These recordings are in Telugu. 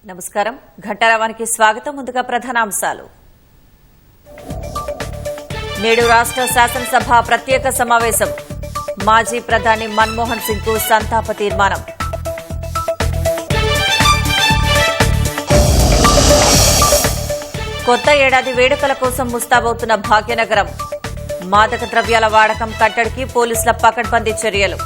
నమస్కారం ఘంటారావానికి స్వాగతం. ముందుగా ప్రధానాంశాలు. నేడు రాష్ట్ర శాసనసభ ప్రత్యేక సమావేశం. మాజీ ప్రధాని మన్మోహన్ సింగ్ కు సంతాప తీర్మానం. కొత్త ఏడాది వేడుకల కోసం ముస్తాబవుతున్న భాగ్యనగరం. మాదక ద్రవ్యాల వాడకం కట్టడికి పోలీసుల పకడ్బందీ చర్యలు.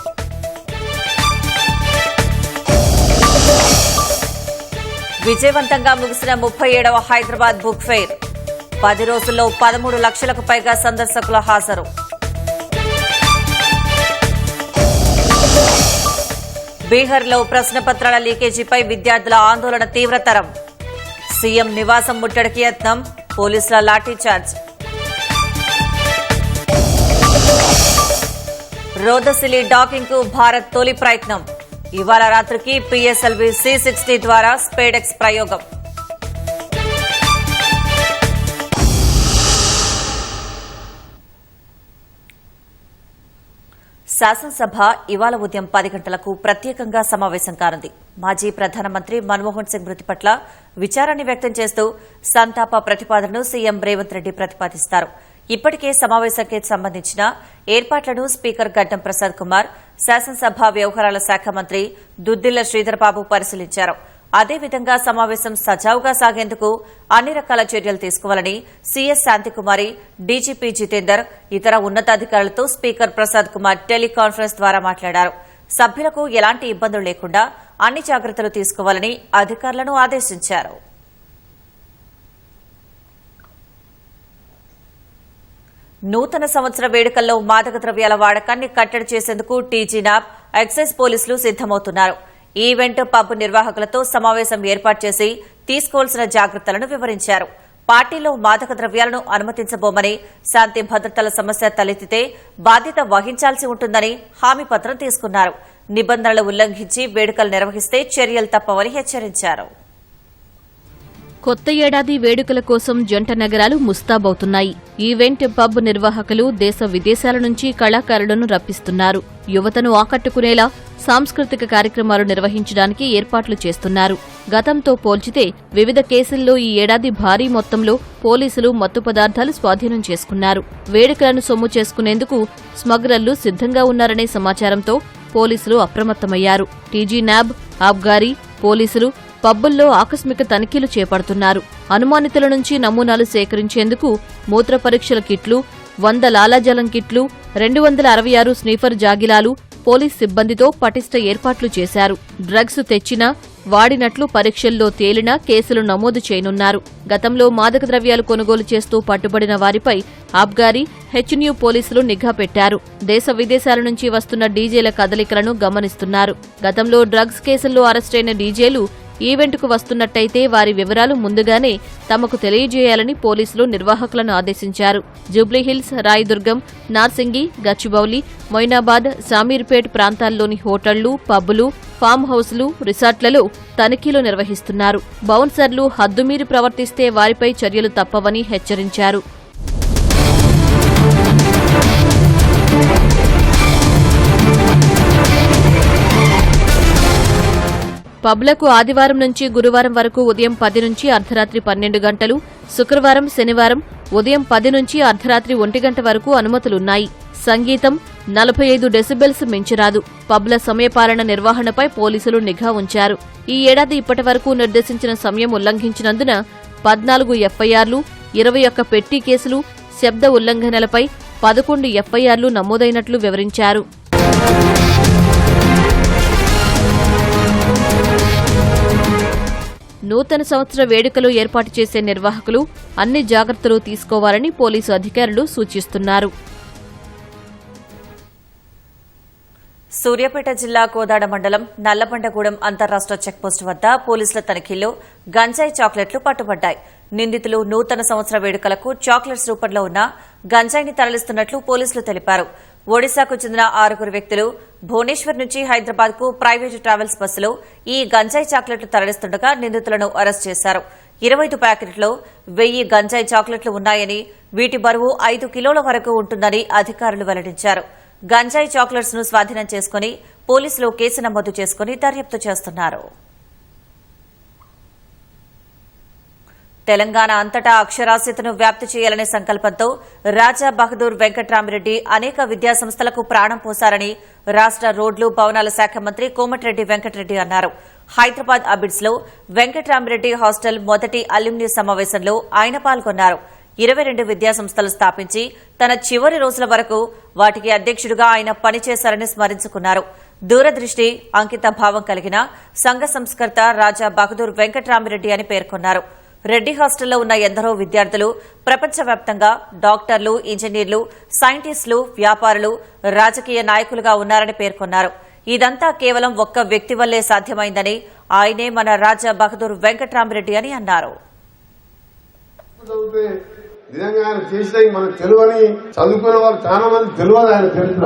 విజయవంతంగా ముగిసిన 37వ హైదరాబాద్ బుక్ ఫెయిర్. 10 రోజుల్లో 13 లక్షలకు పైగా సందర్శకుల హాజరు. బీహార్లో ప్రశ్నపత్రాల లీకేజీపై విద్యార్థుల ఆందోళన తీవ్రతరం. సీఎం నివాసం ముట్టడికి యత్నం, పోలీసుల లాఠీచార్జ్. రోదసిలి డాకింగ్ కు భారత్ తొలి ప్రయత్నం. ఇవాళ రాత్రికి పీఎస్ఎల్వీ C-60 ద్వారా స్పేడెక్స్ ప్రయోగం. శాసనసభ ఇవాళ ఉదయం 10 గంటలకు ప్రత్యేకంగా సమావేశం కానుంది. మాజీ ప్రధానమంత్రి మన్మోహన్ సింగ్ మృతి పట్ల విచారాన్ని వ్యక్తం చేస్తూ సంతాప ప్రతిపాదనను సీఎం రేవంత్ రెడ్డి ప్రతిపాదిస్తారు. ఇప్పటికే సమావేశానికి సంబంధించిన ఏర్పాట్లను స్పీకర్ గడ్డం ప్రసాద్ కుమార్, శాసనసభ వ్యవహారాల శాఖ మంత్రి దుద్దిళ్ల శ్రీధర్బాబు పరిశీలించారు. అదేవిధంగా సమావేశం సజావుగా సాగేందుకు అన్ని రకాల చర్యలు తీసుకోవాలని సీఎస్ శాంతికుమారి, డీజీపీ జితేందర్, ఇతర ఉన్నతాధికారులతో స్పీకర్ ప్రసాద్ కుమార్ టెలికాన్ఫరెన్స్ ద్వారా మాట్లాడారు. సభ్యులకు ఎలాంటి ఇబ్బందులు లేకుండా అన్ని జాగ్రత్తలు తీసుకోవాలని అధికారులను ఆదేశించారు. నూతన సంవత్సర వేడుకల్లో మాదక ద్రవ్యాల వాడకాన్ని కట్టడి చేసేందుకు టీజీ న్యాబ్, ఎక్సైజ్ పోలీసులు సిద్దమవుతున్నారు. ఈవెంట్ పబ్ నిర్వాహకులతో సమావేశం ఏర్పాటు చేసి తీసుకోవాల్సిన జాగ్రత్తలను వివరించారు. పార్టీలో మాదక ద్రవ్యాలను అనుమతించబోమని, శాంతి భద్రతల సమస్య తలెత్తితే బాధ్యత వహించాల్సి ఉంటుందని హామీ పత్రం తీసుకున్నారు. నిబంధనలు ఉల్లంఘించి వేడుకలు నిర్వహిస్తే చర్యలు తప్పవని హెచ్చరించారు. కొత్త ఏడాది వేడుకల కోసం జంట నగరాలు ముస్తాబవుతున్నాయి. ఈవెంట్ పబ్ నిర్వాహకులు దేశ విదేశాల నుంచి కళాకారులను రప్పిస్తున్నారు. యువతను ఆకట్టుకునేలా సాంస్కృతిక కార్యక్రమాలు నిర్వహించడానికి ఏర్పాట్లు చేస్తున్నారు. గతంతో పోల్చితే వివిధ కేసుల్లో ఈ ఏడాది భారీ మొత్తంలో పోలీసులు మత్తు పదార్థాలు స్వాధీనం చేసుకున్నారు. వేడుకలను సొమ్ము చేసుకునేందుకు స్మగ్లర్లు సిద్ధంగా ఉన్నారనే సమాచారంతో పోలీసులు అప్రమత్తమయ్యారు. టీజీ న్యాబ్, ఆబ్గారీ పోలీసులు పబ్బుల్లో ఆకస్మిక తనిఖీలు చేపడుతున్నారు. అనుమానితుల నుంచి నమూనాలు సేకరించేందుకు మూత్ర పరీక్షల కిట్లు, 100 లాలాజలం కిట్లు, 266 స్నీఫర్ జాగిలాలు పోలీస్ సిబ్బందితో పటిష్ట ఏర్పాట్లు చేశారు. డ్రగ్స్ తెచ్చినా, వాడినట్లు పరీక్షల్లో తేలినా కేసులు నమోదు చేయనున్నారు. గతంలో మాదక ద్రవ్యాలు కొనుగోలు చేస్తూ పట్టుబడిన వారిపై ఆబ్గారీ, హెచ్న్యూ పోలీసులు నిఘా పెట్టారు. దేశ విదేశాల నుంచి వస్తున్న డీజేల కదలికలను గమనిస్తున్నారు. గతంలో డ్రగ్స్ కేసుల్లో అరెస్టైన డీజేలు ఈవెంట్కు వస్తున్నట్టయితే వారి వివరాలు ముందుగానే తమకు తెలియజేయాలని పోలీసులు నిర్వాహకులను ఆదేశించారు. జూబ్లీహిల్స్, రాయదుర్గం, నార్సింగి, గచ్చిబౌలి, మొయినాబాద్, శామీర్పేట్ ప్రాంతాల్లోని హోటళ్లు, పబ్బులు, ఫామ్ హౌస్లు, రిసార్ట్లలో తనిఖీలు నిర్వహిస్తున్నారు. బౌన్సర్లు హద్దుమీరి ప్రవర్తిస్తే వారిపై చర్యలు తప్పవని హెచ్చరించారు. పబ్లకు ఆదివారం నుంచి గురువారం వరకు ఉదయం 10 నుంచి అర్ధరాత్రి 12 గంటలు, శుక్రవారం, శనివారం ఉదయం 10 నుంచి అర్ధరాత్రి 1 గంట వరకు అనుమతులున్నాయి. సంగీతం 45 డెసిబెల్స్ మించరాదు. పబ్ల సమయపాలన నిర్వహణపై పోలీసులు నిఘా ఉంచారు. ఈ ఏడాది ఇప్పటి వరకు నిర్దేశించిన సమయం ఉల్లంఘించినందున 14 ఎఫ్ఐఆర్లు, 21 పెట్టి కేసులు, శబ్ద ఉల్లంఘనలపై 11 ఎఫ్ఐఆర్లు నమోదైనట్లు వివరించారు. నూతన సంవత్సర వేడుకలు ఏర్పాటు చేసే నిర్వాహకులు అన్ని జాగ్రత్తలు తీసుకోవాలని పోలీసు అధికారులు సూచిస్తున్నారు. సూర్యాపేట జిల్లా కోదాడ మండలం నల్లబండగూడెం అంతర్రాష్ట్ర చెక్పోస్టు వద్ద పోలీసుల తనిఖీల్లో గంజాయి చాక్లెట్లు పట్టుబడ్డాయి. నిందితులు నూతన సంవత్సర వేడుకలకు చాక్లెట్స్ రూపంలో ఉన్న గంజాయిని తరలిస్తున్నట్లు పోలీసులు తెలిపారు. ఒడిశాకు చెందిన 6 వ్యక్తులు భువనేశ్వర్ నుంచి హైదరాబాద్ కు ప్రైవేటు ట్రావెల్స్ బస్సులో ఈ గంజాయి చాక్లెట్లు తరలిస్తుండగా నిందితులను అరెస్ట్ చేశారు. 25 ప్యాకెట్లో 1000 గంజాయి చాక్లెట్లు ఉన్నాయని, వీటి బరువు 5 కిలోల వరకు ఉంటుందని అధికారులు వెల్లడించారు. గంజాయి చాక్లెట్స్ ను స్వాధీనం చేసుకుని పోలీసులు కేసు నమోదు చేసుకుని దర్యాప్తు చేస్తున్నారు. తెలంగాణ అంతటా అక్షరాస్యతను వ్యాప్తి చేయాలనే సంకల్పంతో రాజా బహదూర్ వెంకట్రామిరెడ్డి అనేక విద్యాసంస్థలకు ప్రాణం పోశారని రాష్ట రోడ్లు భవనాల శాఖ మంత్రి కోమటిరెడ్డి వెంకటరెడ్డి అన్నారు. హైదరాబాద్ అబిడ్స్ లో వెంకట్రామిరెడ్డి హాస్టల్ మొదటి అల్యూమిని సమావేశంలో ఆయన పాల్గొన్నారు. 22 విద్యాసంస్థలు స్థాపించి తన చివరి రోజుల వరకు వాటికి అధ్యక్షుడిగా ఆయన పనిచేశారని స్మరించుకున్నారు. దూరదృష్టి, అంకిత భావం కలిగిన సంఘ సంస్కర్త రాజా బహదూర్ వెంకట్రామిరెడ్డి అని పేర్కొన్నారు. రెడ్డి హాస్టల్లో ఉన్న ఎందరో విద్యార్థులు ప్రపంచవ్యాప్తంగా డాక్టర్లు, ఇంజనీర్లు, సైంటిస్టులు, వ్యాపారులు, రాజకీయ నాయకులుగా ఉన్నారని పేర్కొన్నారు. ఇదంతా కేవలం ఒక్క వ్యక్తి వల్లే సాధ్యమైందని, ఆయనే మన రాజా బహదూర్ వెంకట్రామిరెడ్డి అని అన్నారు. నిజంగా ఆయన చేసినవి మనకు తెలియని చదువుకునే వారు చాలా మంది తెలియదు ఆయన చరిత్ర.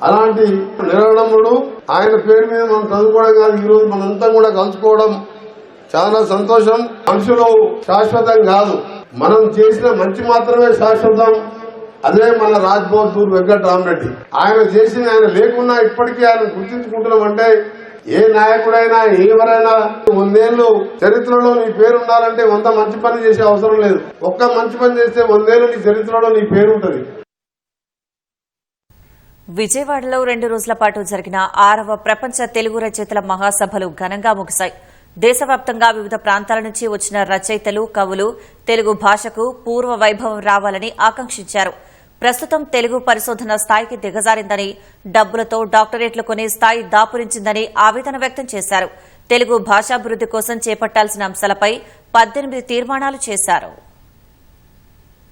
అలాంటి నిరవడముడు ఆయన పేరు మీద మనం చదువుకోవడం కాదు, ఈ రోజు మనంతా కూడా కలుసుకోవడం చాలా సంతోషం. మనుషులు శాశ్వతం కాదు, మనం చేసిన మంచి మాత్రమే శాశ్వతం. అదే మన రాజ్ బహదూర్ వెంకట్రామిరెడ్డి. ఆయన చేసిన, ఆయన లేకున్నా ఇప్పటికీ ఆయన గుర్తించుకుంటున్నామంటే ఏ నాయకుడైనా ఎవరైనా 100 ఏళ్లు చరిత్రలో నీ పేరు ఉండాలంటే 100 మంచి పని చేసే అవసరం లేదు. ఒక్క మంచి పని చేస్తే 100 ఏళ్లు నీ చరిత్రలో నీ పేరు ఉంటుంది. విజయవాడలో 2 రోజుల పాటు జరిగిన 6వ ప్రపంచ తెలుగు రచయితల మహాసభలు ఘనంగా ముగిశాయి. దేశవ్యాప్తంగా వివిధ ప్రాంతాల నుంచి వచ్చిన రచయితలు, కవులు తెలుగు భాషకు పూర్వ వైభవం రావాలని ఆకాంక్షించారు. ప్రస్తుతం తెలుగు పరిశోధన స్థాయికి దిగజారిందని, డబ్బులతో డాక్టరేట్లు కొనే స్థాయి దాపురించిందని ఆవేదన వ్యక్తం చేశారు. తెలుగు భాషాభివృద్ది కోసం చేపట్టాల్సిన అంశాలపై 18 తీర్మానాలు చేశారు.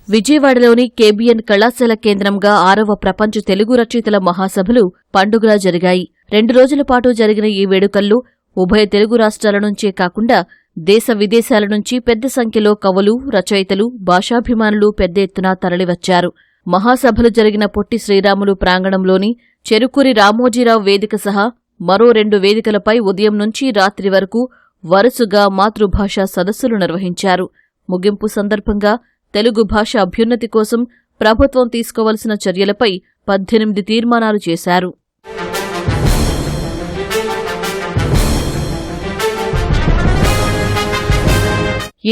విజయవాడలోని కేబీఎన్ కళాశాల కేంద్రంగా 6వ ప్రపంచ తెలుగు రచయితల మహాసభలు పండుగలా జరిగాయి. 2 రోజుల పాటు జరిగిన ఈ వేడుకల్లో ఉభయ తెలుగు రాష్ట్రాల నుంచే కాకుండా దేశ విదేశాల నుంచి పెద్ద సంఖ్యలో కవులు, రచయితలు, భాషాభిమానులు పెద్ద ఎత్తున తరలివచ్చారు. మహాసభలు జరిగిన పొట్టి శ్రీరాములు ప్రాంగణంలోని చెరుకూరి రామోజీరావు వేదిక సహా మరో 2 వేదికలపై ఉదయం నుంచి రాత్రి వరకు వరుసగా మాతృభాషా సదస్సులు నిర్వహించారు. ముగింపు సందర్భంగా తెలుగు భాష అభ్యున్నతి కోసం ప్రభుత్వం తీసుకోవలసిన చర్యలపై 18 తీర్మానాలు చేశారు.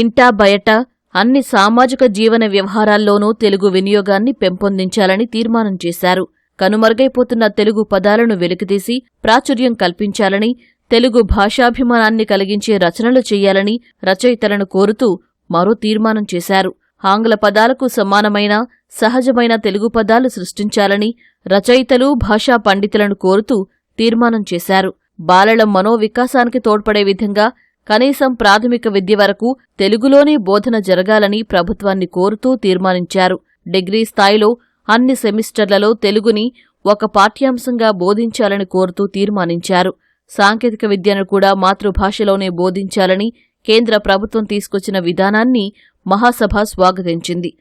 ఇంటా బయట అన్ని సామాజిక జీవన వ్యవహారాల్లోనూ తెలుగు వినియోగాన్ని పెంపొందించాలని తీర్మానం చేశారు. కనుమరుగైపోతున్న తెలుగు పదాలను వెలికితీసి ప్రాచుర్యం కల్పించాలని, తెలుగు భాషాభిమానాన్ని కలిగించే రచనలు చేయాలని రచయితలను కోరుతూ మరో తీర్మానం చేశారు. ఆంగ్ల పదాలకు సమానమైన, సహజమైన తెలుగు పదాలు సృష్టించాలని రచయితలు, భాషా పండితులను కోరుతూ తీర్మానం చేశారు. బాలల మనోవికాసానికి తోడ్పడే విధంగా కనీసం ప్రాథమిక విద్య వరకు తెలుగులోనే బోధన జరగాలని ప్రభుత్వాన్ని కోరుతూ తీర్మానించారు. డిగ్రీ స్థాయిలో అన్ని సెమిస్టర్లలో తెలుగుని ఒక పాఠ్యాంశంగా బోధించాలని కోరుతూ తీర్మానించారు. సాంకేతిక విద్యను కూడా మాతృభాషలోనే బోధించాలని కేంద్ర ప్రభుత్వం తీసుకొచ్చిన విధానాన్ని మహాసభ స్వాగతించింది.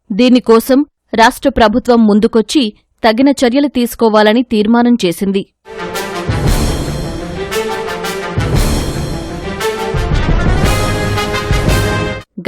దీనికోసం రాష్ట్ర ప్రభుత్వం ముందుకొచ్చి తగిన చర్యలు తీసుకోవాలని తీర్మానం చేసింది.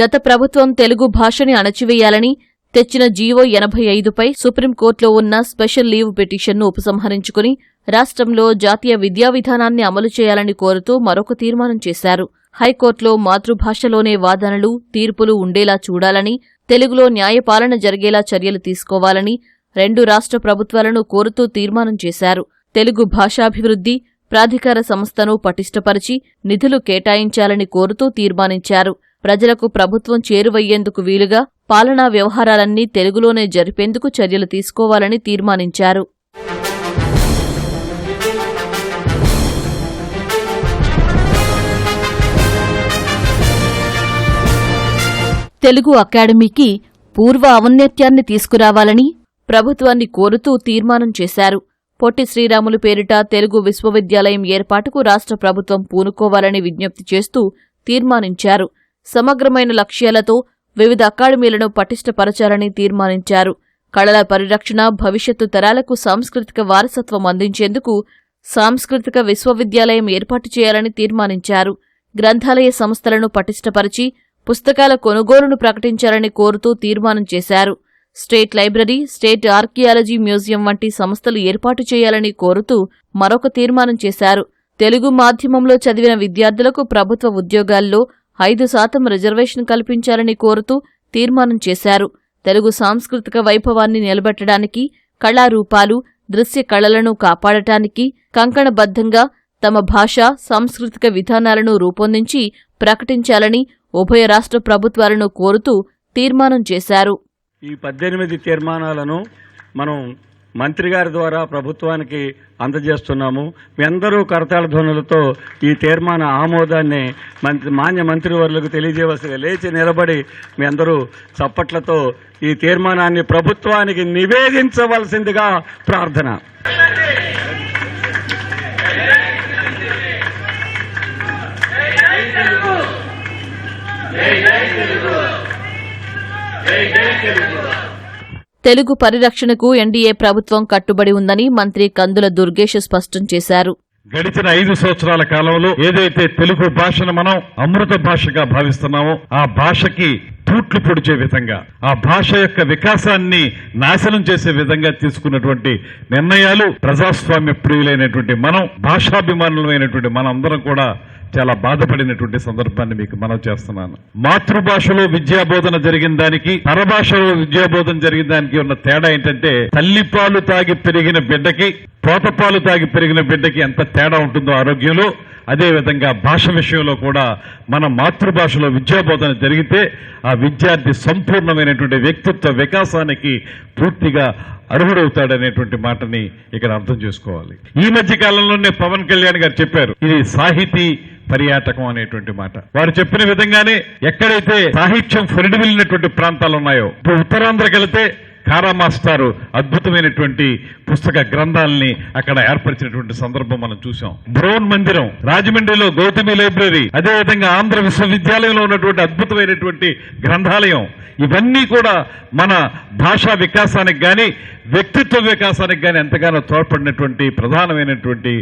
గత ప్రభుత్వం తెలుగు భాషని అణచివేయాలని తెచ్చిన జీవో 85పై సుప్రీంకోర్టులో ఉన్న స్పెషల్ లీవ్ పిటిషన్ను ఉపసంహరించుకుని రాష్ట్రంలో జాతీయ విద్యా విధానాన్ని అమలు చేయాలని కోరుతూ మరొక తీర్మానం చేశారు. హైకోర్టులో మాతృభాషలోనే వాదనలు, తీర్పులు ఉండేలా చూడాలని, తెలుగులో న్యాయపాలన జరిగేలా చర్యలు తీసుకోవాలని 2 రాష్ట్ర ప్రభుత్వాలను కోరుతూ తీర్మానం చేశారు. తెలుగు భాషాభివృద్ధి ప్రాధికార సంస్థను పటిష్టపరిచి నిధులు కేటాయించాలని కోరుతూ తీర్మానించారు. ప్రజలకు ప్రభుత్వం చేరువయ్యేందుకు వీలుగా పాలనా వ్యవహారాలన్నీ తెలుగులోనే జరిపేందుకు చర్యలు తీసుకోవాలని తీర్మానించారు. తెలుగు అకాడమీకి పూర్వ ఔన్నత్యాన్ని తీసుకురావాలని ప్రభుత్వాన్ని కోరుతూ తీర్మానం చేశారు. పొట్టి శ్రీరాములు పేరిట తెలుగు విశ్వవిద్యాలయం ఏర్పాటుకు రాష్ట్ర ప్రభుత్వం పూనుకోవాలని విజ్ఞప్తి చేస్తూ తీర్మానించారు. సమగ్రమైన లక్ష్యాలతో వివిధ అకాడమీలను పటిష్టపరచాలని తీర్మానించారు. కళల పరిరక్షణ, భవిష్యత్తు తరాలకు సాంస్కృతిక వారసత్వం అందించేందుకు సాంస్కృతిక విశ్వవిద్యాలయం ఏర్పాటు చేయాలని తీర్మానించారు. గ్రంథాలయ సంస్థలను పటిష్టపరిచి పుస్తకాల కొనుగోలును ప్రకటించాలని కోరుతూ తీర్మానం చేశారు. State library, state archaeology museum వంటి సంస్థలు ఏర్పాటు చేయాలని కోరుతూ మరొక తీర్మానం చేశారు. తెలుగు మాధ్యమంలో చదివిన విద్యార్థులకు ప్రభుత్వ ఉద్యోగాల్లో 5% రిజర్వేషన్ కల్పించాలని కోరుతూ తీర్మానం చేశారు. తెలుగు సాంస్కృతిక వైభవాన్ని నిలబెట్టడానికి, కళారూపాలు, దృశ్య కళలను కాపాడటానికి కంకణబద్ధంగా తమ భాష, సాంస్కృతిక విధానాలను రూపొందించి ప్రకటించాలని ఉభయ రాష్ట్ర ప్రభుత్వాలను కోరుతూ తీర్మానం చేశారు. ఈ 18 తీర్మానాలను మనం మంత్రి గారి ద్వారా ప్రభుత్వానికి అందజేస్తున్నాము. మీ అందరూ కరతాళ ధ్వనులతో ఈ తీర్మాన ఆమోదాన్ని మాన్య మంత్రివర్యులకు తెలియజేయవలసిగా లేచి నిలబడి మీ అందరూ చప్పట్లతో ఈ తీర్మానాన్ని ప్రభుత్వానికి నివేదించవలసిందిగా ప్రార్థన. తెలుగు పరిరక్షణకు ఎన్డీఏ ప్రభుత్వం కట్టుబడి ఉందని మంత్రి కందుల దుర్గేష్ స్పష్టం చేశారు. గడిచిన 5 సంవత్సరాల కాలంలో ఏదైతే తెలుగు భాషను మనం అమృత భాషగా భావిస్తున్నామో ఆ భాషకి తూట్లు పొడిచే విధంగా, ఆ భాష యొక్క వికాసాన్ని నాశనం చేసే విధంగా తీసుకున్నటువంటి నిర్ణయాలు ప్రజాస్వామ్య ప్రియులైనటువంటి మనం, భాషాభిమానులమైనటువంటి మనందరం కూడా చాలా బాధపడినటువంటి సందర్భాన్ని మీకు మనవి చేస్తున్నాను. మాతృభాషలో విద్యాబోధన జరిగిన దానికి, పరభాషలో విద్యాబోధన జరిగిన దానికి ఉన్న తేడా ఏంటంటే, తల్లిపాలు తాగి పెరిగిన బిడ్డకి, పోతపాలు తాగి పెరిగిన బిడ్డకి ఎంత తేడా ఉంటుందో ఆరోగ్యంలో, అదేవిధంగా భాష విషయంలో కూడా మన మాతృభాషలో విద్యాబోధన జరిగితే ఆ విద్యార్థి సంపూర్ణమైనటువంటి వ్యక్తిత్వ వికాసానికి పూర్తిగా అర్హుడవుతాడనేటువంటి మాటని ఇక్కడ అర్థం చేసుకోవాలి. ఈ మధ్య కాలంలోనే పవన్ కళ్యాణ్ గారు చెప్పారు, ఇది సాహితీ పర్యాటకం అనేటువంటి మాట. వారు చెప్పిన విధంగానే ఎక్కడైతే సాహిత్యం ఫరిడివిల్లినటువంటి ప్రాంతాలు ఉన్నాయో, ఇప్పుడు ఉత్తరాంధ్రకి వెళితే కారా మాస్టారు అద్భుతమైనటువంటి పుస్తక గ్రంథాలని అక్కడ ఏర్పరిచినటువంటి సందర్భం మనం చూసాం. బ్రౌన్ మందిరం, రాజమండ్రిలో గౌతమి లైబ్రరీ, అదేవిధంగా ఆంధ్ర విశ్వవిద్యాలయంలో ఉన్నటువంటి అద్భుతమైనటువంటి గ్రంథాలయం, ఇవన్నీ కూడా మన భాషా వికాసానికి గాని, వ్యక్తిత్వ వికాసానికి గాని ఎంతగానో తోడ్పడినటువంటి ప్రధానమైనటువంటి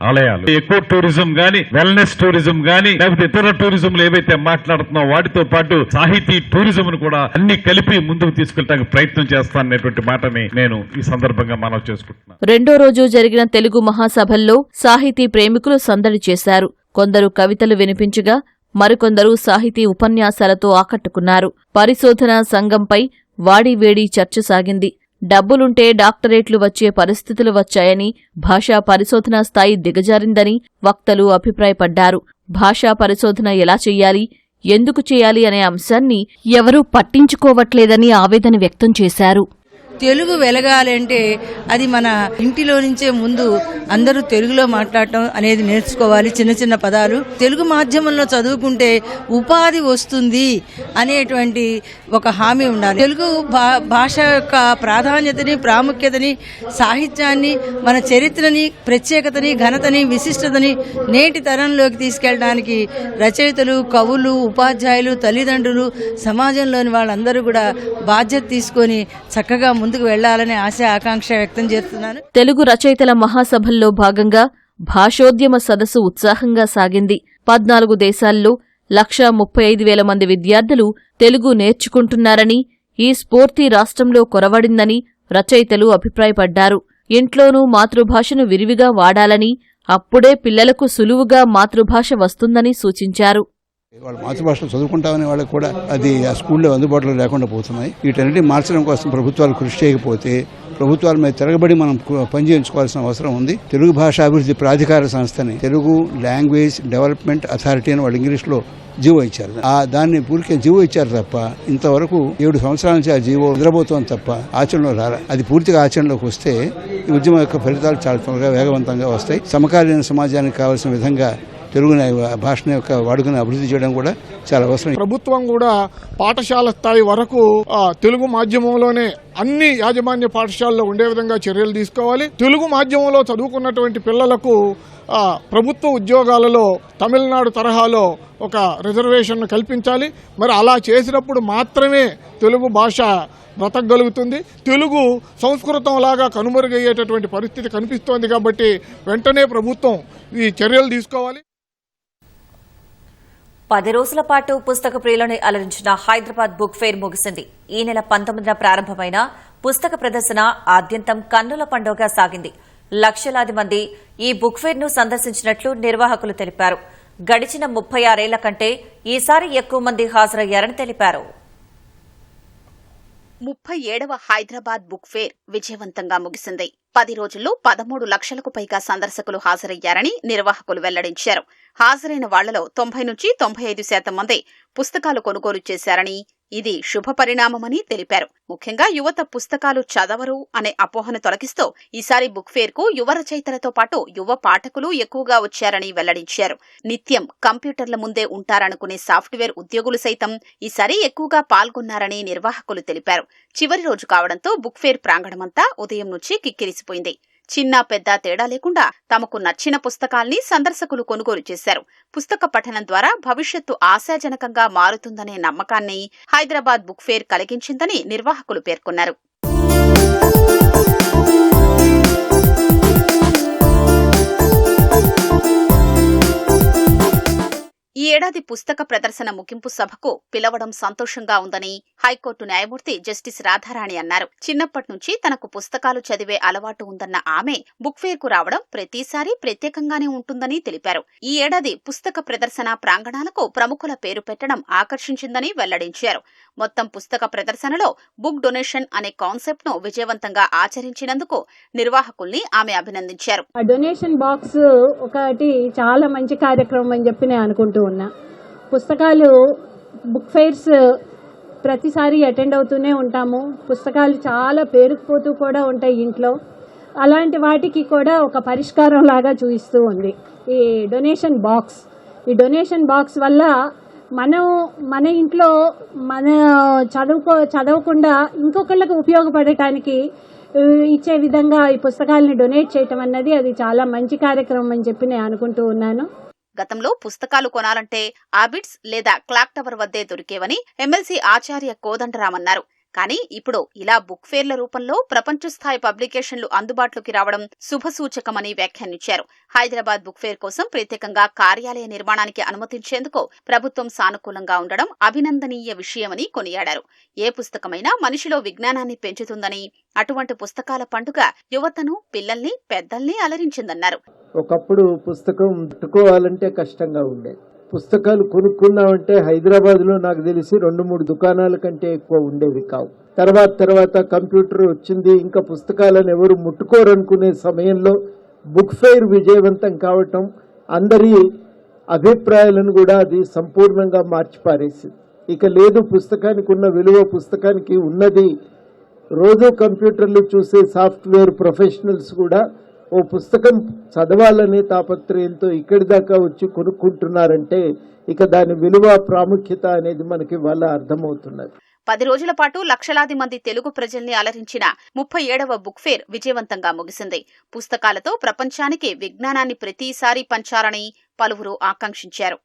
ఆలయాలు. ఎక్కువ టూరిజం గాని, వెల్నెస్ టూరిజం గాని, లేకపోతే ఇతర టూరిజంలు ఏవైతే మాట్లాడుతున్నాం వాటితో పాటు సాహితీ టూరిజం కూడా అన్ని కలిపి ముందుకు తీసుకెళ్ళడానికి ప్రయత్నం చేస్తాననేటువంటి మాటని నేను ఈ సందర్భంగా మనవి చేసుకుంటున్నాను. రెండో రోజు జరిగిన తెలుగు మహాసభల్లో సాహితీ ప్రేమికులు సందడి చేశారు. కొందరు కవితలు వినిపించగా మరికొందరు సాహితీ ఉపన్యాసాలతో ఆకట్టుకున్నారు. పరిశోధనా సంఘంపై వాడివేడి చర్చ సాగింది. డబ్బులుంటే డాక్టరేట్లు వచ్చే పరిస్థితులు వచ్చాయని, భాషా పరిశోధనా స్థాయి దిగజారిందని వక్తలు అభిప్రాయపడ్డారు. భాషా పరిశోధన ఎలా చెయ్యాలి, ఎందుకు చేయాలి అనే అంశాన్ని ఎవరూ పట్టించుకోవట్లేదని ఆవేదన వ్యక్తం చేశారు. తెలుగు వెలగాలంటే అది మన ఇంటిలో నుంచే ముందు అందరూ తెలుగులో మాట్లాడటం అనేది నేర్చుకోవాలి. చిన్న చిన్న పదాలు తెలుగు మాధ్యమంలో చదువుకుంటే ఉపాధి వస్తుంది అనేటువంటి ఒక హామీ ఉండాలి. తెలుగు భాష యొక్క ప్రాధాన్యతని, ప్రాముఖ్యతని, సాహిత్యాన్ని, మన చరిత్రని, ప్రత్యేకతని, ఘనతని, విశిష్టతని నేటి తరంలోకి తీసుకెళ్ళడానికి రచయితలు, కవులు, ఉపాధ్యాయులు, తల్లిదండ్రులు, సమాజంలోని వాళ్ళందరూ కూడా బాధ్యత తీసుకొని చక్కగా ముందుకు వెళ్లాలనే ఆశ, ఆకాంక్ష వ్యక్తం చేస్తున్నాను. తెలుగు రచయితల మహాసభల్లో భాగంగా భాషోద్యమ సదస్సు ఉత్సాహంగా సాగింది. 14 దేశాల్లో 1,35,000 మంది విద్యార్థులు తెలుగు నేర్చుకుంటున్నారని, ఈ స్ఫూర్తి రాష్ట్రంలో కొరవడిందని రచయితలు అభిప్రాయపడ్డారు. ఇంట్లోనూ మాతృభాషను విరివిగా వాడాలని, అప్పుడే పిల్లలకు సులువుగా మాతృభాష వస్తుందని సూచించారు. వాళ్ళ మాతృభాషలో చదువుకుంటామనే వాళ్ళకి కూడా అది ఆ స్కూల్లో అందుబాటులో లేకుండా పోతున్నాయి. వీటన్నిటిని మార్చడం కోసం ప్రభుత్వాలు కృషి చేయకపోతే ప్రభుత్వాల మీద తిరగబడి మనం పనిచేయించుకోవాల్సిన అవసరం ఉంది. తెలుగు భాష అభివృద్ధి ప్రాధికార సంస్థని తెలుగు లాంగ్వేజ్ డెవలప్మెంట్ అథారిటీ అని వాళ్ళు ఇంగ్లీష్లో జీవో ఇచ్చారు. దాన్ని పూర్తిగా జీవో ఇచ్చారు తప్ప ఇంతవరకు 7 సంవత్సరాల నుంచి ఆ జీవో నిద్రపోతుంది తప్ప ఆచరణలో రాలే. అది పూర్తిగా ఆచరణలోకి వస్తే ఈ ఉద్యమం యొక్క ఫలితాలు చాలా త్వరగా వేగవంతంగా వస్తాయి. సమకాలీన సమాజానికి కావాల్సిన విధంగా తెలుగు భాషను యొక్క వాడుకను అభివృద్ధి చేయడం కూడా చాలా అవసరం. ప్రభుత్వం కూడా పాఠశాల స్థాయి వరకు తెలుగు మాధ్యమంలోనే అన్ని యాజమాన్య పాఠశాలలో ఉండే విధంగా చర్యలు తీసుకోవాలి. తెలుగు మాధ్యమంలో చదువుకున్నటువంటి పిల్లలకు ప్రభుత్వ ఉద్యోగాలలో తమిళనాడు తరహాలో ఒక రిజర్వేషన్ కల్పించాలి. మరి అలా చేసినప్పుడు మాత్రమే తెలుగు భాష బ్రతకగలుగుతుంది. తెలుగు సంస్కృతం లాగా కనుమరుగయ్యేటటువంటి పరిస్థితి కనిపిస్తోంది. కాబట్టి వెంటనే ప్రభుత్వం ఈ చర్యలు తీసుకోవాలి. 10 రోజుల పాటు పుస్తక ప్రియులను అలరించిన హైదరాబాద్ బుక్ ఫెయిర్ ముగిసింది. ఈ నెల 19న ప్రారంభమైన పుస్తక ప్రదర్శన ఆద్యంతం కన్నుల పండుగగా సాగింది. లక్షలాది మంది ఈ బుక్ ఫెయిర్ ను సందర్శించినట్లు నిర్వాహకులు తెలిపారు. గడిచిన 36 ఏళ్ల కంటే ఈసారి ఎక్కువ మంది హాజరయ్యారని తెలిపారు. 37వ హైదరాబాద్ బుక్ ఫేర్ విజయవంతంగా ముగిసింది. 10 రోజుల్లో 13 లక్షలకు పైగా సందర్శకులు హాజరయ్యారని నిర్వాహకులు వెల్లడించారు. హాజరైన వాళ్లలో 90 నుంచి 95% మంది పుస్తకాలు కొనుగోలు చేశారని, ఇది శుభ పరిణామమని తెలిపారు. ముఖ్యంగా యువత పుస్తకాలు చదవరు అనే అపోహను తొలగిస్తూ ఈసారి బుక్ ఫేర్ కు యువ రచయితలతో పాటు యువ పాఠకులు ఎక్కువగా వచ్చారని వెల్లడించారు. నిత్యం కంప్యూటర్ల ముందే ఉంటారనుకునే సాఫ్ట్వేర్ ఉద్యోగులు సైతం ఈసారి ఎక్కువగా పాల్గొన్నారని నిర్వాహకులు తెలిపారు. చివరి రోజు కావడంతో బుక్ ఫేర్ ప్రాంగణమంతా ఉదయం నుంచి కిక్కిరిసిపోయింది. చిన్న పెద్ద తేడా లేకుండా తమకు నచ్చిన పుస్తకాల్ని సందర్శకులు కొనుగోలు చేశారు. పుస్తక పఠనం ద్వారా భవిష్యత్తు ఆశాజనకంగా మారుతుందనే నమ్మకాన్ని హైదరాబాద్ బుక్ ఫేర్ కలిగించిందని నిర్వాహకులు పేర్కొన్నారు. ఈ ఏడాది పుస్తక ప్రదర్శన ముగింపు సభకు పిలవడం సంతోషంగా ఉందని హైకోర్టు న్యాయమూర్తి జస్టిస్ రాధారాణి అన్నారు. చిన్నప్పటి నుంచి తనకు పుస్తకాలు చదివే అలవాటు ఉందన్న ఆమె బుక్ ఫేర్ కు రావడం ప్రతిసారి ప్రత్యేకంగానే ఉంటుందని తెలిపారు. ఈ ఏడాది పుస్తక ప్రదర్శన ప్రాంగణాలకు ప్రముఖుల పేరు పెట్టడం ఆకర్షించిందని వెల్లడించారు. మొత్తం పుస్తక ప్రదర్శనలో బుక్ డొనేషన్ అనే కాన్సెప్ట్ ను విజయవంతంగా ఆచరించినందుకు నిర్వాహకుల్ని ఆమె అభినందించారు. డొనేషన్ బాక్స్ ఒకటి చాలా మంచి కార్యక్రమం అని చెప్పి నేను అనుకుంటూ ఉన్నా. పుస్తకాలు బుక్ ఫెయిర్స్ ప్రతిసారి అటెండ్ అవుతూనే ఉంటాము. పుస్తకాలు చాలా పేరుకుపోతూ కూడా ఉంటాయి ఇంట్లో. అలాంటి వాటికి కూడా ఒక పరిష్కారం లాగా చూపిస్తూ ఉంది ఈ డొనేషన్ బాక్స్ వల్ల మనం మన ఇంట్లో మన చదవకుండా ఇంకొకళ్ళకు ఉపయోగపడటానికి ఇచ్చే విధంగా ఈ పుస్తకాలని డొనేట్ చేయటం అన్నది అది చాలా మంచి కార్యక్రమం అని చెప్పి నేను అనుకుంటూ ఉన్నాను. గతంలో పుస్తకాలు కొనాలంటే ఆబిడ్స్ లేదా క్లాక్ టవర్ వద్దే దొరికేవని ఎమ్మెల్సీ ఆచార్య కోదండరాం అన్నారు. కానీ ఇప్పుడు ఇలా బుక్ ఫేర్ల రూపంలో ప్రపంచ స్థాయి పబ్లికేషన్లు అందుబాటులోకి రావడం శుభసూచకమని వ్యాఖ్యానించారు. హైదరాబాద్ బుక్ ఫేర్ కోసం ప్రత్యేకంగా కార్యాలయ నిర్మాణానికి అనుమతించేందుకు ప్రభుత్వం సానుకూలంగా ఉండడం అభినందనీయ విషయమని కొనియాడారు. ఏ పుస్తకమైనా మనిషిలో విజ్ఞానాన్ని పెంచుతుందని, అటువంటి పుస్తకాల పండుగ యువతను, పిల్లల్ని, పెద్దల్ని అలరించిందన్నారు. ఒకప్పుడు పుస్తకం పట్టుకోవాలంటే కష్టంగా ఉండేది. పుస్తకాలు కొనుక్కున్నామంటే హైదరాబాద్లో నాకు తెలిసి 2-3 దుకాణాల కంటే ఎక్కువ ఉండేవి కావు. తర్వాత కంప్యూటర్ వచ్చింది, ఇంకా పుస్తకాలను ఎవరు ముట్టుకోరనుకునే సమయంలో బుక్ ఫెయిర్ విజయవంతం కావటం అందరి అభిప్రాయాలను కూడా అది సంపూర్ణంగా మార్చిపారేసింది. ఇక లేదు, పుస్తకానికి ఉన్న విలువ, పుస్తకానికి ఉన్నది. రోజు కంప్యూటర్లు చూసే సాఫ్ట్వేర్ ప్రొఫెషనల్స్ కూడా ఓ పుస్తకం చదవాలనే తాపత్రయంతో ఇక్కడి దాకా వచ్చి కొనుక్కుంటున్నారంటే ఇక దాని విలువ, ప్రాముఖ్యత అనేది మనకి వాళ్ళ అర్థమవుతున్నది. 10 రోజుల పాటు లక్షలాది మంది తెలుగు ప్రజల్ని అలరించిన 37వ బుక్ ఫేర్ విజయవంతంగా ముగిసింది. పుస్తకాలతో ప్రపంచానికి విజ్ఞానాన్ని ప్రతిసారి పంచాలని పలువురు ఆకాంక్షించారు.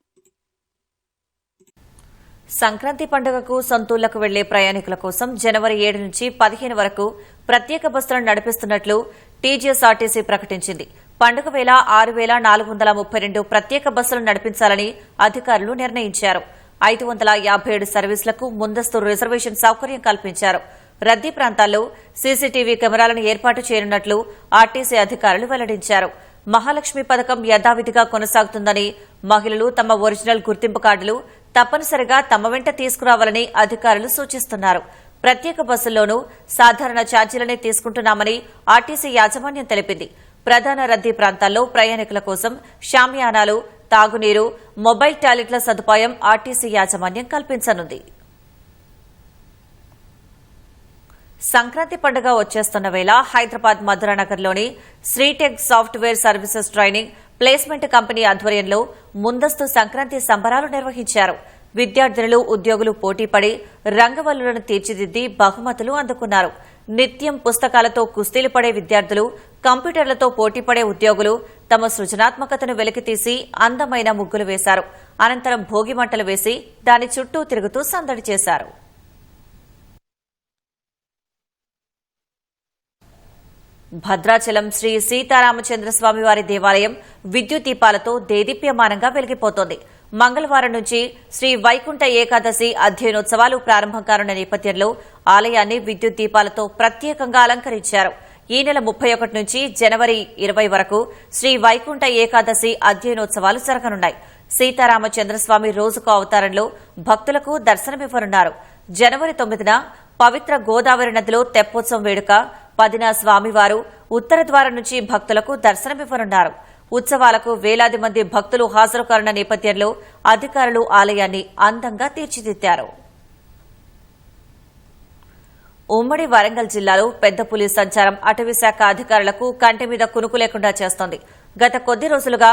సంక్రాంతి పండుగకు సొంతూళ్లకు వెళ్లే ప్రయాణికుల కోసం జనవరి 7 నుంచి 15 వరకు ప్రత్యేక బస్సులను నడిపిస్తున్నట్లు టీజీఎస్ఆర్టీసీ ప్రకటించింది. పండుగ వేళ 6,432 ప్రత్యేక బస్సులు నడిపించాలని అధికారులు నిర్ణయించారు. 557 సర్వీసులకు ముందస్తు రిజర్వేషన్ సౌకర్యం కల్పించారు. రద్దీ ప్రాంతాల్లో సీసీటీవీ కెమెరాలను ఏర్పాటు చేయనున్నట్లు ఆర్టీసీ అధికారులు వెల్లడించారు. మహాలక్ష్మి పథకం యథావిధిగా కొనసాగుతుందని, మహిళలు తమ ఒరిజినల్ గుర్తింపు కార్డులు తప్పనిసరిగా తమ వెంట తీసుకురావాలని అధికారులు సూచిస్తున్నారు. ప్రత్యేక బస్సుల్లోనూ సాధారణ ఛార్జీలనే తీసుకుంటున్నామని ఆర్టీసీ యాజమాన్యం తెలిపింది. ప్రధాన రద్దీ ప్రాంతాల్లో ప్రయాణికుల కోసం షామియానాలు, తాగునీరు, మొబైల్ టాయిలెట్ల సదుపాయం ఆర్టీసీ యాజమాన్యం కల్పించనుంది. సంక్రాంతి పండుగ వచ్చేస్తున్న వేళ హైదరాబాద్ మధురానగర్లోని Sritech software services training placement company ఆధ్వర్యంలో ముందస్తు సంక్రాంతి సంబరాలు నిర్వహించారు. విద్యార్థినులు, ఉద్యోగులు పోటీపడి రంగవల్లులను తీర్చిదిద్ది బహుమతులు అందుకున్నారు. నిత్యం పుస్తకాలతో కుస్తీలు పడే విద్యార్థులు, కంప్యూటర్లతో పోటీపడే ఉద్యోగులు తమ సృజనాత్మకతను వెలికితీసి అందమైన ముగ్గులు వేశారు. అనంతరం భోగి మంటలు వేసి దాని చుట్టూ తిరుగుతూ సందడి చేశారు. భద్రాచలం శ్రీ సీతారామచంద్రస్వామివారి దేవాలయం విద్యుత్ దీపాలతో దేదీప్యమానంగా వెలిగిపోతోంది. మంగళవారం నుంచి శ్రీ వైకుంఠ ఏకాదశి అధ్యయనోత్సవాలు ప్రారంభం కానున్న నేపథ్యంలో ఆలయాన్ని విద్యుత్ దీపాలతో ప్రత్యేకంగా అలంకరించారు. ఈ నెల 31 నుంచి జనవరి 20 వరకు శ్రీ వైకుంఠ ఏకాదశి అధ్యయనోత్సవాలు జరగనున్నాయి. సీతారామచంద్రస్వామి రోజుకో అవతారంలో భక్తులకు దర్శనమివ్వనున్నారు. జనవరి 9న పవిత్ర గోదావరి నదిలో తెప్పోత్సవం వేడుక, 10న స్వామివారు ఉత్తర ద్వారం నుంచి భక్తులకు దర్శనమివ్వనున్నారు. ఉత్సవాలకు వేలాది మంది భక్తులు హాజరు కానున్న నేపథ్యంలో అధికారులు ఆలయాన్ని అందంగా తీర్చిదిద్దారు. ఉమ్మడి వరంగల్ జిల్లాలో పెద్ద పులి సంచారం అటవీశాఖ అధికారులకు కంటి మీద కునుకు లేకుండా చేస్తోంది. గత కొద్ది రోజులుగా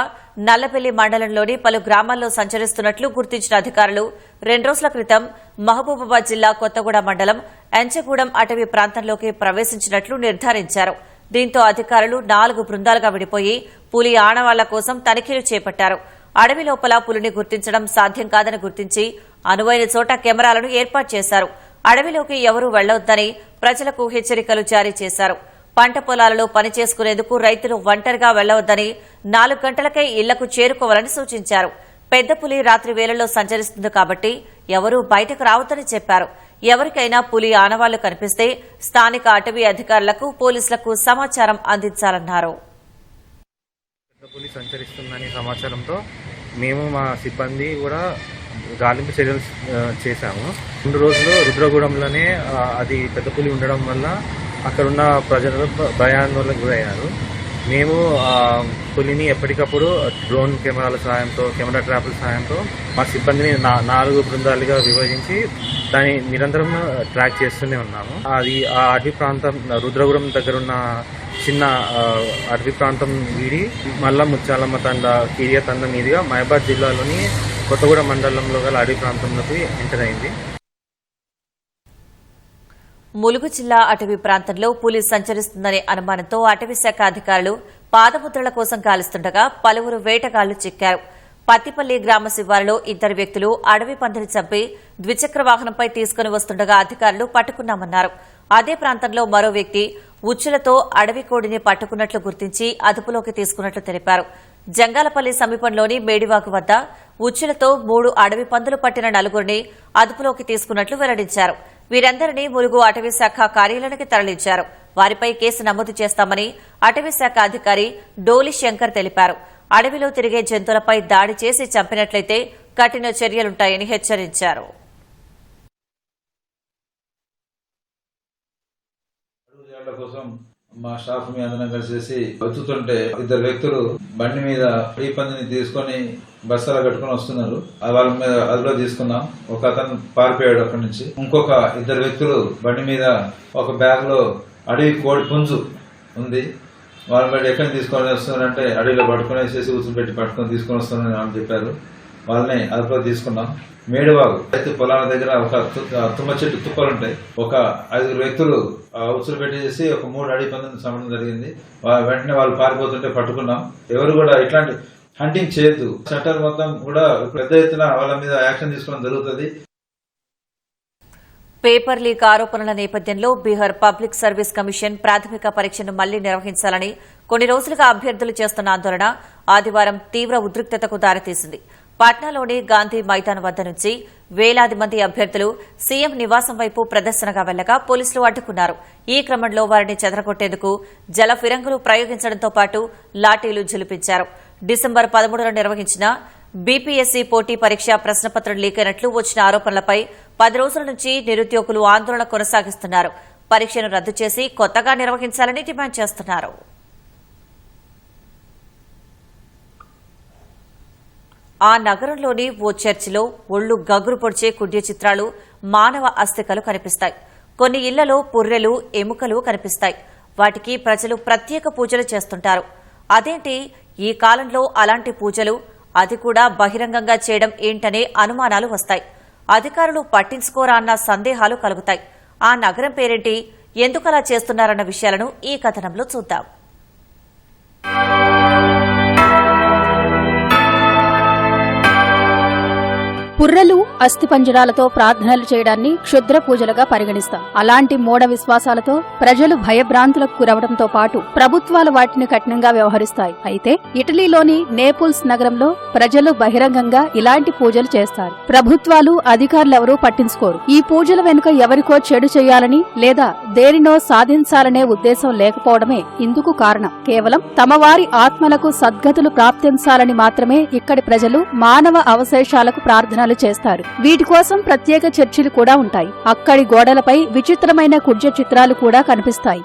నల్లబెల్లి మండలంలోని పలు గ్రామాల్లో సంచరిస్తున్నట్లు గుర్తించిన అధికారులు 2 రోజుల క్రితం మహబూబాబాద్ జిల్లా కొత్తగూడ మండలం ఎంచగూడెం అటవీ ప్రాంతంలోకి ప్రవేశించినట్లు నిర్ధారించారు. దీంతో అధికారులు 4 బృందాలుగా విడిపోయి పులి ఆనవాళ్ల కోసం తనిఖీలు చేపట్టారు. అడవి లోపల పులిని గుర్తించడం సాధ్యం కాదని గుర్తించి అనువైన చోట కెమెరాలను ఏర్పాటు చేశారు. అడవిలోకి ఎవరూ వెళ్లొద్దని ప్రజలకు హెచ్చరికలు జారీ చేశారు. పంట పొలాలలో పని చేసుకునేందుకు రైతులు ఒంటరిగా వెళ్లవద్దని 4 గంటలకే ఇళ్లకు చేరుకోవాలని సూచించారు. పెద్ద పులి రాత్రి వేళల్లో సంచరిస్తుంది కాబట్టి ఎవరూ బయటకు రావద్దని చెప్పారు. ఎవరికైనా పులి ఆనవాళ్లు కనిపిస్తే స్థానిక అటవీ అధికారులకు, పోలీసులకు సమాచారం అందించాలన్నారు. పెద్ద పులి సంచరిస్తుందనే సమాచారంతో మేము మా సిబ్బంది కూడా గాలింపు చర్యలు చేశాము. 2 రోజులు రుద్రగూడెంలోనే అది పెద్ద పులి ఉండడం వల్ల అక్కడున్న ప్రజలు భయాందోళనకు గురయ్యారు. మేము పులిని ఎప్పటికప్పుడు డ్రోన్ కెమెరాల సహాయంతో, కెమెరా ట్రాపుల సహాయంతో మా సిబ్బందిని 4 బృందాలుగా విభజించి దాన్ని నిరంతరం ట్రాక్ చేస్తూనే ఉన్నాము. అది ఆ అడవి ప్రాంతం రుద్రగూడెం దగ్గర ఉన్న చిన్న అడవి ప్రాంతం వీడి మల్ల ముచ్చాలమ్మ తండ, కిరియా తండ మీదుగా మహబాద్ జిల్లాలోని కొత్తగూడ మండలంలో గల అడవి ప్రాంతంలోకి ఎంటర్ అయింది. ములుగు జిల్లా అటవీ ప్రాంతంలో పులి సంచరిస్తుందనే అనుమానంతో అటవీ శాఖ అధికారులు పాదముద్రల కోసం గాలిస్తుండగా పలువురు వేటగాళ్లు చిక్కారు. పత్తిపల్లి గ్రామ శివారులో 2 వ్యక్తులు అడవి పందిని చంపి ద్విచక్ర వాహనంపై తీసుకుని వస్తుండగా అధికారులు పట్టుకున్నామన్నారు. అదే ప్రాంతంలో మరో వ్యక్తి ఉచ్చులతో అడవి కోడిని పట్టుకున్నట్లు గుర్తించి అదుపులోకి తీసుకున్నట్లు తెలిపారు. జంగాలపల్లి సమీపంలోని మేడివాగు వద్ద ఉచ్చులతో 3 అడవి పందులు పట్టిన 4గురిని అదుపులోకి తీసుకున్నట్లు వెల్లడించారు. వీరందరినీ ములుగు అటవీ శాఖ కార్యాలయానికి తరలించారు. వారిపై కేసు నమోదు చేస్తామని అటవీ శాఖ అధికారి డోలి శంకర్ తెలిపారు. అడవిలో తిరిగే జంతువులపై దాడి చేసి చంపినట్లయితే కఠిన చర్యలుంటాయని హెచ్చరించారు. కోసం మా స్టాఫ్ మీ అందరం కలిసేసి వెతుకుతుంటే 2 వ్యక్తులు బండి మీద ఈ పందిని తీసుకొని బస్తాలు కట్టుకుని వస్తున్నారు. వాళ్ళ మీద అదుపులో తీసుకున్నాం. ఒక అతను పారిపోయాడు అక్కడి నుంచి. ఇంకొక 2 వ్యక్తులు బండి మీద ఒక బ్యాగ్ లో అడవి కోడి పుంజు ఉంది. వాళ్ళ బట్టి ఎక్కడ తీసుకొని వస్తున్నారంటే అడవిలో పట్టుకునేసేసి ఉసులు పెట్టి పట్టుకొని తీసుకొని వస్తున్నారని వాళ్ళు చెప్పారు. వాళ్ళని అదుపులో తీసుకున్నాం. మేడివాగు రైతు పొలాల దగ్గర ఒక తుమ్మ చెట్టు తుప్పలుంటాయి. ఒక 5 వ్యక్తులు ఉసులు పెట్టేసి ఒక 3 అడవి పందులను చంపడం జరిగింది. వెంటనే వాళ్ళు పారిపోతుంటే పట్టుకున్నాం. ఎవరు కూడా ఇట్లాంటి హంటింగ్ చేయొద్దు. చట్టాలు మొత్తం కూడా పెద్ద ఎత్తున వాళ్ళ మీద యాక్షన్ తీసుకోవడం జరుగుతుంది. పేపర్ లీక్ ఆరోపణల నేపథ్యంలో బీహార్ పబ్లిక్ సర్వీస్ కమిషన్ ప్రాథమిక పరీక్షను మళ్లీ నిర్వహించాలని కొన్ని రోజులుగా అభ్యర్థులు చేస్తున్న ఆందోళన ఆదివారం తీవ్ర ఉద్రిక్తతకు దారితీసింది. పాట్నాలోని గాంధీ మైదాన్ వద్ద నుంచి వేలాది మంది అభ్యర్థులు సీఎం నివాసం వైపు ప్రదర్శనగా వెళ్లగా పోలీసులు అడ్డుకున్నారు. ఈ క్రమంలో వారిని చెదరగొట్టేందుకు జల ఫిరంగులు ప్రయోగించడంతో పాటు లాఠీలు ఝుళిపించారు. డిసెంబర్ 13న నిర్వహించిన బీపీఎస్సీ పోటీ పరీక్ష ప్రశ్నపత్రం లీక్ అయినట్లు వచ్చిన ఆరోపణలపై 10 రోజుల నుంచి నిరుద్యోగులు ఆందోళన కొనసాగిస్తున్నారు. పరీక్షను రద్దు చేసి కొత్తగా నిర్వహించాలని డిమాండ్ చేస్తున్నారు. ఆ నగరంలోని ఓ చర్చిలో ఒళ్లు గగురు పొడిచే కుడ్య చిత్రాలు, మానవ అస్థికలు కనిపిస్తాయి. కొన్ని ఇళ్లలో పుర్రెలు, ఎముకలు కనిపిస్తాయి. వాటికి ప్రజలు ప్రత్యేక పూజలు చేస్తుంటారు. అదేంటి ఈ కాలంలో అలాంటి పూజలు, అది కూడా బహిరంగంగా చేయడం ఏంటనే అనుమానాలు వస్తాయి. అధికారులు పట్టించుకోరా అన్న సందేహాలు కలుగుతాయి. ఆ నగరం పేరేంటి, ఎందుకలా చేస్తున్నారన్న విషయాలను ఈ కథనంలో చూద్దాం. పుర్రెలు అస్థిపంజరాలతో ప్రార్థనలు చేయడాన్ని క్షుద్ర పూజలుగా పరిగణిస్తాం. అలాంటి మూఢ విశ్వాసాలతో ప్రజలు భయభ్రాంతులకు గురవడంతో పాటు ప్రభుత్వాలు వాటిని కఠినంగా వ్యవహరిస్తాయి. అయితే ఇటలీలోని నేపుల్స్ నగరంలో ప్రజలు బహిరంగంగా ఇలాంటి పూజలు చేస్తారు. ప్రభుత్వాలు అధికారులెవరూ పట్టించుకోరు. ఈ పూజల వెనుక ఎవరికో చెడు చేయాలని లేదా దేనినో సాధించాలనే ఉద్దేశం లేకపోవడమే ఇందుకు కారణం. కేవలం తమ వారి ఆత్మలకు సద్గతులు ప్రాప్తించాలని మాత్రమే ఇక్కడి ప్రజలు మానవ అవశేషాలకు ప్రార్థనలు చేస్తారు. వీటి కోసం ప్రత్యేక చర్చిలు కూడా ఉంటాయి. అక్కడి గోడలపై విచిత్రమైన కుడ్య చిత్రాలు కూడా కనిపిస్తాయి.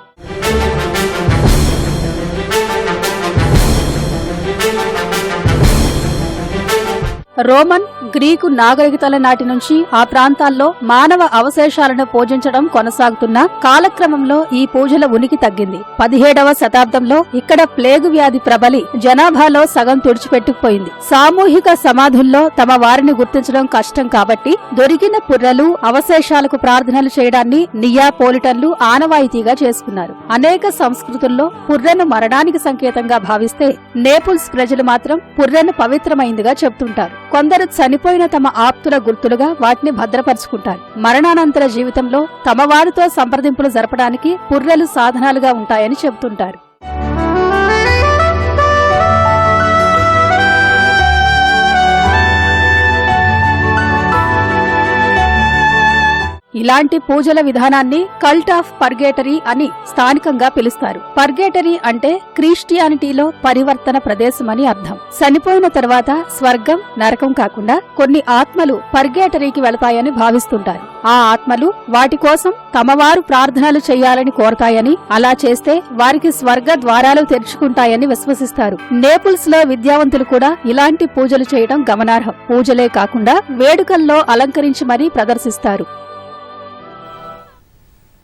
రోమన్, గ్రీకు నాగరికతల నాటి నుంచి ఆ ప్రాంతాల్లో మానవ అవశేషాలను పూజించడం కొనసాగుతున్న కాలక్రమంలో ఈ పూజల ఉనికి తగ్గింది. 17వ శతాబ్దంలో ఇక్కడ ప్లేగు వ్యాధి ప్రబలి జనాభాలో సగం తుడిచిపెట్టుకుపోయింది. సామూహిక సమాధుల్లో తమ వారిని గుర్తించడం కష్టం కాబట్టి దొరికిన పుర్రెలు, అవశేషాలకు ప్రార్థనలు చేయడాన్ని నియాపోలిటన్లు ఆనవాయితీగా చేసుకున్నారు. అనేక సంస్కృతుల్లో పుర్రెను మరణానికి సంకేతంగా భావిస్తే నేపుల్స్ ప్రజలు మాత్రం పుర్రెను పవిత్రమైందిగా చెప్తుంటారు. కొందరు చనిపోయిన తమ ఆప్తుల గుర్తులుగా వాటిని భద్రపరుచుకుంటారు. మరణానంతర జీవితంలో తమ వారితో సంప్రదింపులు జరపడానికి పుర్రెలు సాధనాలుగా ఉంటాయని చెబుతుంటారు. ఇలాంటి పూజల విధానాన్ని కల్ట్ ఆఫ్ పర్గేటరీ అని స్థానికంగా పిలుస్తారు. పర్గేటరీ అంటే క్రిస్టియానిటీలో పరివర్తన ప్రదేశమని అర్థం. చనిపోయిన తర్వాత స్వర్గం, నరకం కాకుండా కొన్ని ఆత్మలు పర్గేటరీకి వెళతాయని భావిస్తుంటారు. ఆ ఆత్మలు వాటి కోసం తమవారు ప్రార్థనలు చేయాలని కోరతాయని, అలా చేస్తే వారికి స్వర్గ ద్వారాలు తెరుచుకుంటాయని విశ్వసిస్తారు. నేపుల్స్ లో విద్యావంతులు కూడా ఇలాంటి పూజలు చేయడం గమనార్హం. పూజలే కాకుండా వేడుకల్లో అలంకరించి మరీ ప్రదర్శిస్తారు.